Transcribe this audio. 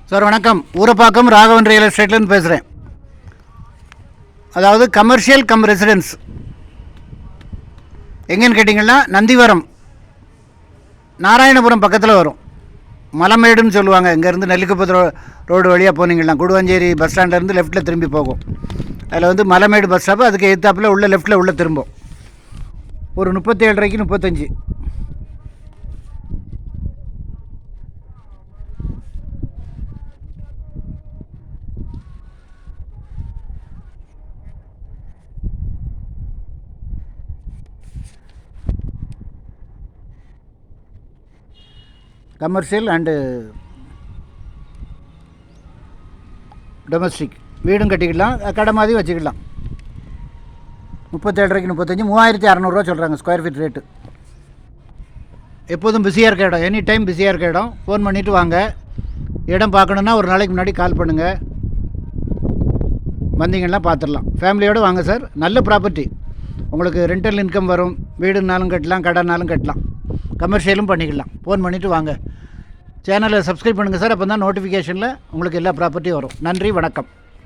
Sir வணக்கம். Urapakkam Raghavan real எஸ்டேட்லேருந்து பேசுகிறேன். அதாவது கமர்ஷியல் கம் ரெசிடென்ஸ் எங்கேன்னு கேட்டிங்கன்னா நந்திவரம் நாராயணபுரம் பக்கத்தில் வரும். மலமேடுன்னு சொல்லுவாங்க. இங்கேருந்து நெல்லிக்குப்பத்து ரோடு வழியாக போனீங்கன்னா குடுவாஞ்சேரி பஸ் ஸ்டாண்ட்லேருந்து லெஃப்ட்டில் திரும்பி போகும். அதில் வந்து மலமேடு பஸ் ஸ்டாப்பு, அதுக்கு எதிர்த்தாப்பில் உள்ள லெஃப்ட்டில் உள்ள திரும்பும். ஒரு 37.5 35. கமர்ஷியல் அண்டு டொமஸ்டிக் வீடும் கட்டிக்கலாம், கடை மாதிரி வச்சுக்கலாம். 37.5 35, 3600 சொல்கிறாங்க ஸ்கொயர் ஃபீட் ரேட்டு. எப்போதும் பிஸியாக இருக்க இடம், எனி டைம் பிஸியாக இருக்க இடம். ஃபோன் பண்ணிவிட்டு வாங்க. இடம் பார்க்கணுன்னா ஒரு நாளைக்கு முன்னாடி கால் பண்ணுங்கள். வந்தீங்கன்னா பார்த்துடலாம். ஃபேமிலியோடு வாங்க சார். நல்ல ப்ராப்பர்ட்டி. உங்களுக்கு ரெண்டல் இன்கம் வரும். வீடுனாலும் கட்டலாம், கடைனாலும் கட்டலாம், கமர்ஷியலும் பண்ணிக்கலாம். ஃபோன் பண்ணிவிட்டு வாங்க. சேனலை சப்ஸ்கிரைப் பண்ணுங்கள் சார். அப்போ தான் நோட்டிஃபிகேஷனில் உங்களுக்கு எல்லா ப்ராப்பர்ட்டியும் வரும். நன்றி, வணக்கம்.